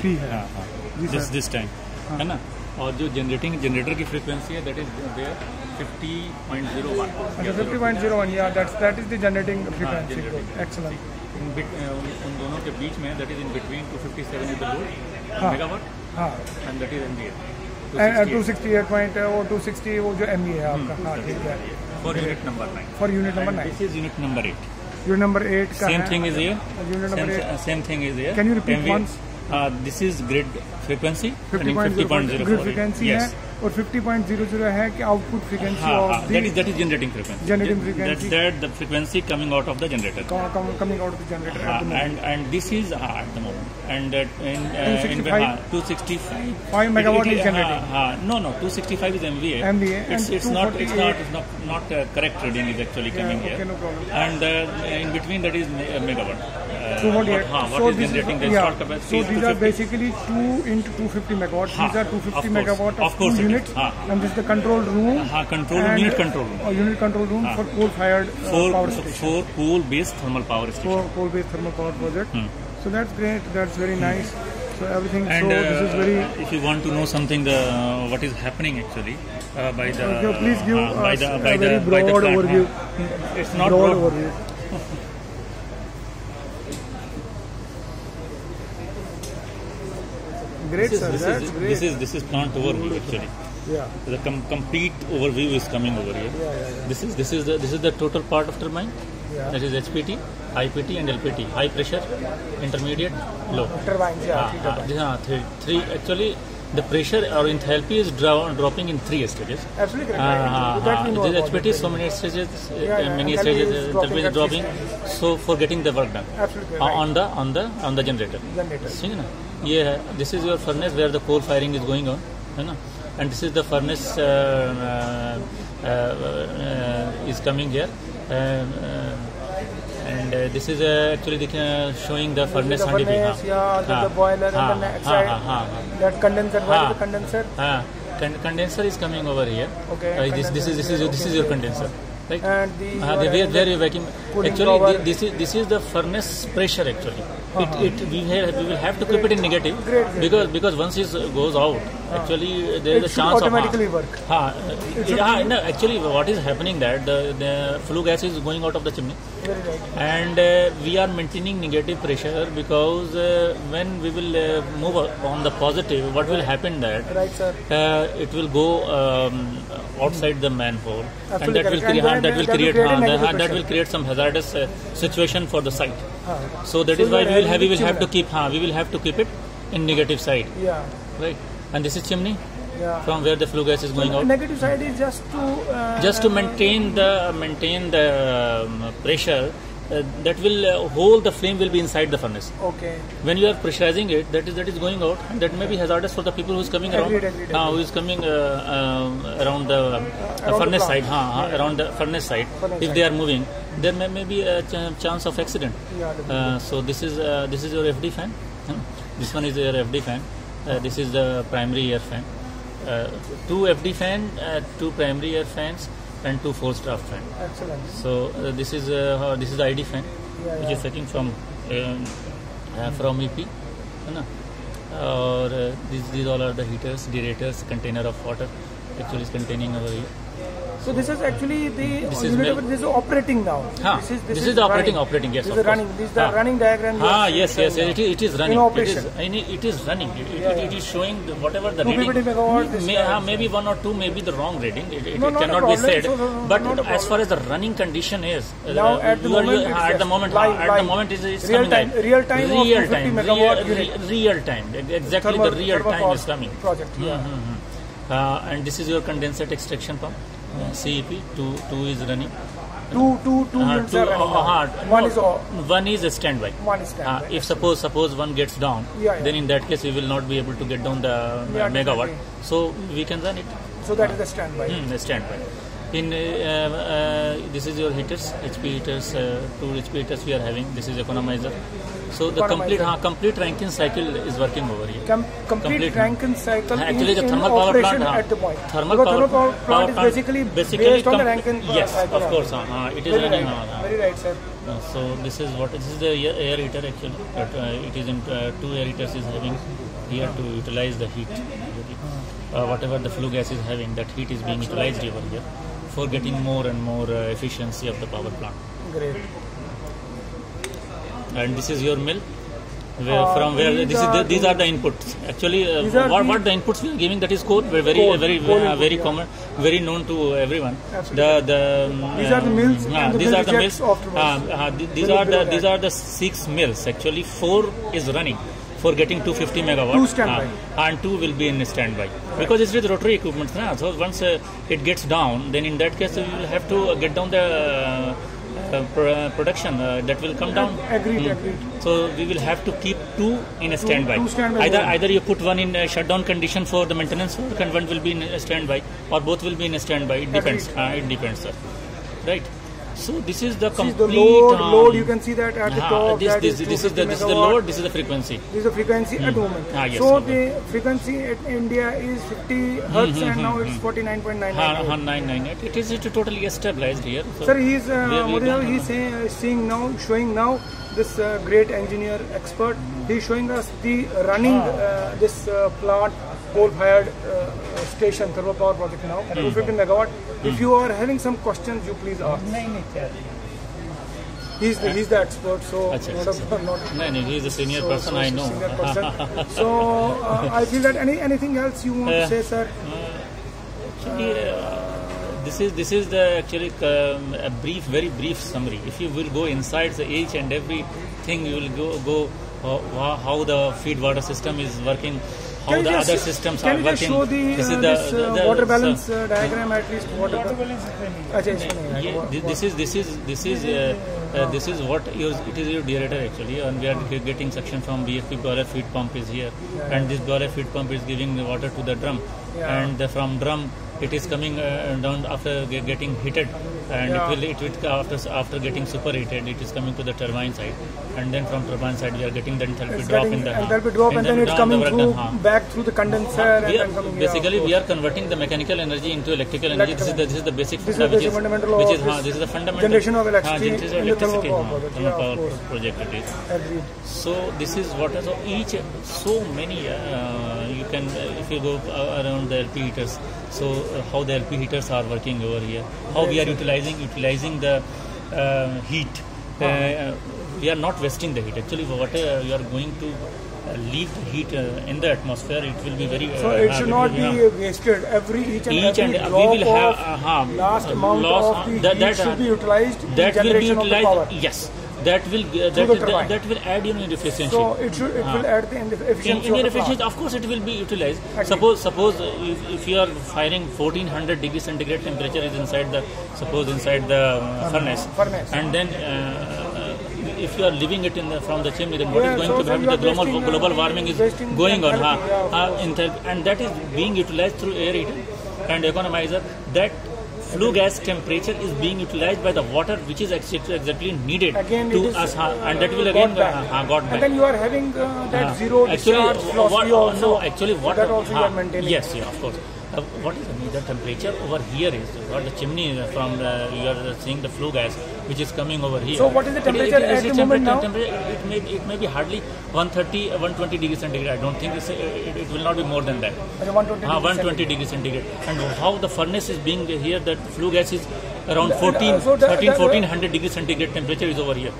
Free है। हाँ this time है ना। और जो जनरेटर की फ्रीक्वेंसी है दैट इज देयर 50.01। अच्छा 50.01, या that is the generating frequency. Excellent. उन दोनों के बीच में that is in between 257 is the load megawatt. हाँ एंड दैट इज एमवीए 260 वो जो एमवी है आपका। हाँ ठीक है। For unit number 9। For unit number 9। This is unit number 8। Unit number 8 का same thing is here. Unit number 8 same thing is here. Can you repeat once? This is grid frequency 50.0 grid frequency है और 50.00 है कि output frequency of that is generating frequency that the frequency coming out of the generator coming out of the generator and this is at the moment and in 265 5 megawatt is generating. No 265 is MVA. It's not correct reading is actually coming here. Okay, no problem. And in between that is megawatt. 248. What is generating the installed capacity? So these are basically 2 into 250 megawatts. These are 250 megawatt of course 2 units. And this is the control room. Unit control room. Unit control room for coal-fired power station. For coal-based thermal power station. For coal-based thermal power project. So that's great. That's very nice. So everything. And so this is very. If you want to know something, what is happening actually by the please give by a very broad overview. It's not broad overview. Great, sir. That's great. This is plant overview actually. Yeah. The complete overview is coming over here. Yeah. This is the total part of turbine. Yeah. That is HPT, IPT, and LPT. High pressure, intermediate, low. Turbines. Three. Actually, the pressure or enthalpy is dropping in 3 stages. Absolutely correct. This HPT so many stages, many stages. Enthalpy is dropping. So for getting the work done. Absolutely right. on the generator. See ना? ये है. This is your furnace where the coal firing is going on, है ना? And this is the furnace is coming here. And this is actually showing the furnace. The boiler and the next side. That condenser. Where is the condenser? Condenser is coming over here. Okay. This is your condenser. Right? And where you vacuum. Actually, this is the furnace pressure actually. We will have to keep it in negative. Great. because once it goes out, actually there is a chance automatically work. No, actually what is happening that the flue gas is going out of the chimney. Very right. And we are maintaining negative pressure because when we will move on the positive, what will happen that right, sir. It will go outside the manhole. Absolutely. And that will create some hazardous situation for the site. So that is why we will have to keep it in negative side. Yeah. Right. And this is chimney. Yeah. From where the flue gas is going out. Negative side is just to maintain the pressure. That will hold the flame will be inside the furnace. Okay. When you are pressurizing it, that is going out. That may be hazardous for the people who is coming around. Who is coming around the furnace side. Around the furnace side. If they are moving, there may be a chance of accident. So this is your FD fan. This one is your FD fan. This is the primary air fan. 2 FD fan, 2 primary air fans, and 2 forced draft fan. Excellent. So this is the ID fan, which is taking from EP, है ना? और these all are the heaters, derators, container of water. Actually, is containing over here. So this is actually this is operating now. This is the operating. Yes, this is running. This is the running diagram. Yes. It is running. In operation. It is running. It is showing whatever the reading. Maybe 1 or 2 may be the wrong reading. It cannot be said. But as far as the running condition is, now at the moment it's real coming. Real time. Real time. Exactly, the real time is coming. Project. And this is your condensate extraction pump. CEP 2 is running. Two units are running. One is a standby. One is standby. If suppose one gets down, then in that case we will not be able to get down the megawatt. So we can run it. So that is the standby. The standby. In this is your heaters, HP heaters, 2 HP heaters we are having. This is economizer. So the complete Rankine cycle is working over here. Complete Rankine cycle. Actually, the thermal power plant at the point. Thermal power plant is basically based on the Rankine cycle. Yes, of course. It is running. Very right, sir. So this is the air heater actually. It is in 2 air heaters is having here to utilize the heat. Whatever the flue gas is having, that heat is being utilized over here for getting more and more efficiency of the power plant. Great. And this is your mill. From where these are the inputs. Actually, what the inputs we are giving, that is coal. Very common, very known to everyone. These are the mills. These are the mills. These are the 6 mills. Actually, 4 is running for getting 250 megawatt. 2 standby. And 2 will be in standby because it's with rotary equipment. So once it gets down, then in that case we will have to get down the production that will come down. Agreed. So we will have to keep 2 in a standby. Either you put 1 in a shutdown condition for the maintenance work and 1 will be in a standby, or both will be in a standby. It depends. It depends, sir. Right. So this is the complete load. You can see that at the top. This is the load. This is the frequency. This is the frequency at the moment. Yes, so the frequency in India is 50 hertz and now it's 49.998. It is totally stabilized here. So sir, he's showing now this great engineer expert. He's showing us the running this plant, coal-fired station, thermal power project now, 250 megawatt. If you are having some questions, you please ask. He's the expert, so he's a senior person. I know. Senior person. So I feel that anything else you want to say, sir? This is the actually a very brief summary. If you will go inside each and every thing, you will go how the feed water system is working, how the other systems are working. Show this is the water balance diagram, at least water balance. This is what it is your deaerator actually, and we are getting suction from BFP boiler feed pump is here, and this boiler feed pump is giving the water to the drum, and from drum it is coming down after getting heated, and it will after getting superheated, it is coming to the turbine side, and then from turbine side we are getting the enthalpy drop in the and then it's coming back through the condenser. Basically, we are converting the mechanical energy into electrical energy. This is the basic fundamental. This is the fundamental generation of electricity in the thermal power project. It is. So this is what is so many you can if you go around the LP heaters. So how the LP heaters are working over here, how we are utilizing the heat. We are not wasting the heat. Actually, what you are going to leave the heat in the atmosphere, it will be very. So it should not be wasted. Each and every drop we will have last amount of the heat should be utilized. That will be utilized. Yes. That will add in efficiency. So it will add the efficiency. In efficiency, of course, it will be utilized. Suppose if you are firing 1400 degrees centigrade temperature is inside the furnace, and then if you are leaving it from the chimney, then what is going to happen? The global warming is going on, and that is being utilized through air heater and economizer. That flue gas temperature is being utilized by the water which is exactly needed to us, and that will again got back. And then you are having that zero discharge philosophy also. Actually, what that also you are maintaining. Yes, of course. What is the temperature over here is what the chimney from you are seeing the flue gas which is coming over here. So what is the temperature at the moment now? It may be hardly 130, 120 degrees centigrade. I don't think it will not be more than that. 120 degrees centigrade. And how the furnace is being here, that flue gas is around 1400 degrees centigrade temperature is over here.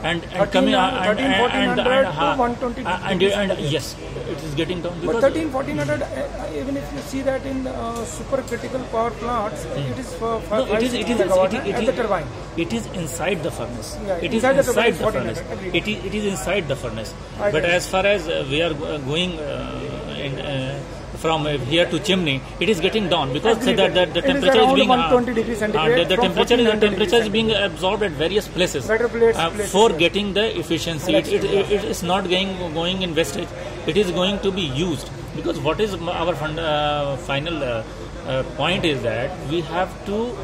And coming and yes, it is getting down. But 1400, even if you see that in supercritical power plants, it is for at the turbine. It is inside the furnace. It is inside the furnace. It is inside the furnace. But as far as we are going from here to chimney, it is getting down because the temperature is being 120 degrees centigrade. The temperature is being absorbed at various places for getting the efficiency. It is not going in wastage. It is going to be used because what is our final point is that we have to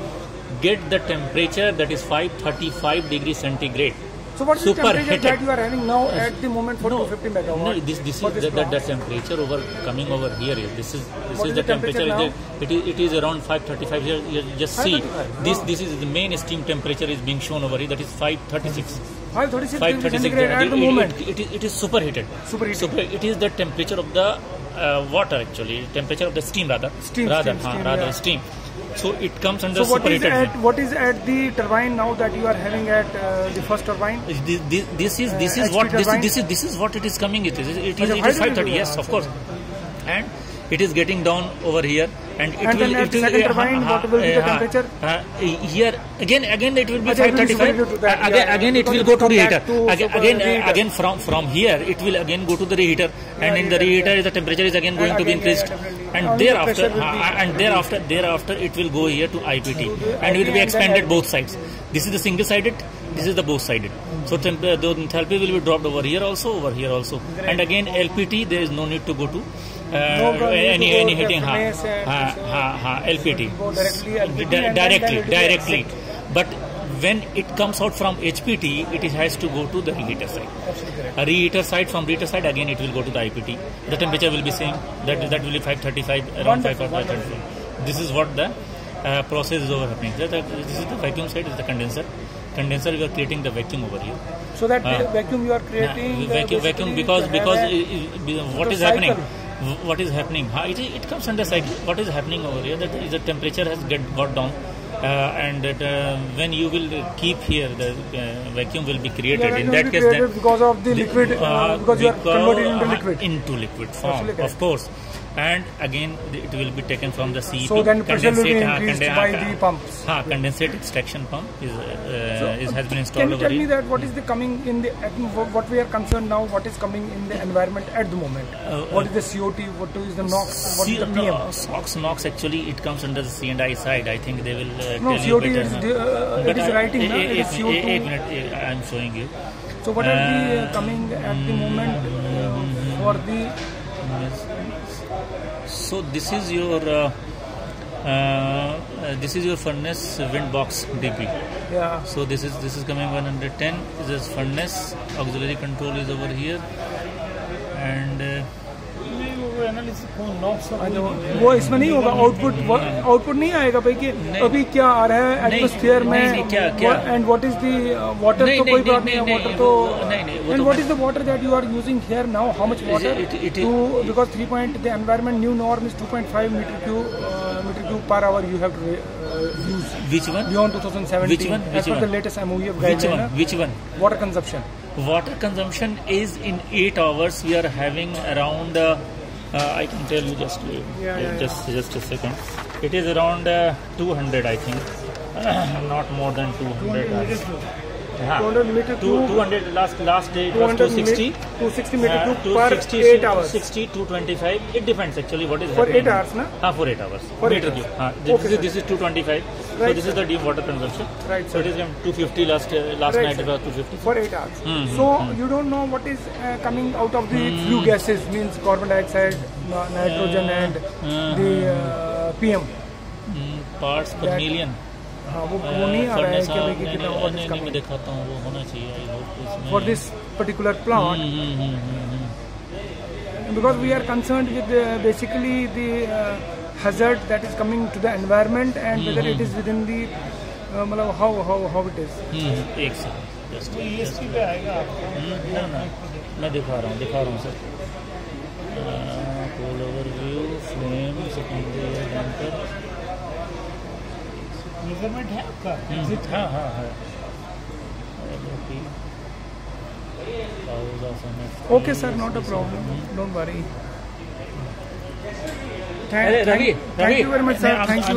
get the temperature that is 535 degrees centigrade. So what is the temperature that you are having now at the moment for 250 megawatt? No, this is the temperature coming over here. This is the temperature. It is around 535 here. You just see this is the main steam temperature is being shown over here. That is 536. 536 536 centigrade at the moment. It is superheated. It is the temperature of the water actually, temperature of the steam rather. Steam. So it comes under superheated. What is at the turbine now that you are having at the first turbine? This is what it is coming. It is 530. Yes, of course. And it is getting down over here, and it will. At second turbine, what will be the temperature? Here again it will be 535. Again it will go to reheater. Again from here it will again go to the reheater, and in the reheater the temperature is again going to be increased, and thereafter it will go here to IPT, and it will be expanded both sides. This is the single sided. This is the both sided. So the enthalpy will be dropped over here also, and again LPT there is no need to go to. Any heating, LPT directly. But when it comes out from HPT, it has to go to the reheater side. From reheater side again it will go to the IPT. The temperature will be same. That will be 535, around 535. This is what the process is over happening. This is the vacuum side. Is the condenser. We are creating the vacuum over here. So that vacuum you are creating. Vacuum because what is happening? What is happening? It comes under cycle. What is happening over here? That is the temperature has got down, and that when you will keep here, the vacuum will be created. In that case, then because of the liquid, because you are converted into liquid form, of course. And again it will be taken from the CEP. So then pressure will be increased by the pumps. Condensate extraction pump has been installed. Can you tell me that what is the coming in the what we are concerned now? What is coming in the environment at the moment? What is the COT? What is the NOx? What is the PM? NOx actually it comes under the C&I side. I think they will no, tell COT you better. It is writing. It is CO2. 8 minutes. I am showing you. So what are the coming at the moment for the? So this is your furnace wind box DP. Yeah. So this is coming 110. This is furnace. Auxiliary control is over here, and वो इसमें नहीं होगा output नहीं आएगा भाई कि अभी क्या आ रहा है एटमॉस्फेयर में and what is the water तो कोई बात नहीं है वाटर तो and what is the water that you are using here now how much water to because 3 point the environment new norm is 2.5 meter cube per hour you have to use. Which one? Beyond 2017. As per the latest MOE of guideline. Which one? Water consumption. Water consumption is in 8 hours we are having around I can tell you just a second. It is around 200 I think. Not more than 200. 200 meter cube. 200 last day it was 260. 260 meter cube per 8 hours. 60 to 25. It depends actually what is for happening. 8 hours, na? For 8 hours. For meter cube. This is 225. Right. So this is the deep water consumption. Right. So it is 250 last night it was 250. For 8 hours. So you don't know what is coming out of the flue gases, means carbon dioxide, nitrogen, and the PM. Parts per million. वो नहीं आ रहा है कि भाई कितना what is coming दिखाता हूँ वो होना चाहिए for this particular plant because we are concerned with basically the hazard that is coming to the environment and whether it is within the how it is. एक सेकंड ESP पे आएगा ना मैं दिखा रहा हूँ sir coal overview flame secondary damper measurement है आपका एग्जिट हाँ है Okay sir, not a problem, don't worry. Thank you very much sir, thank you.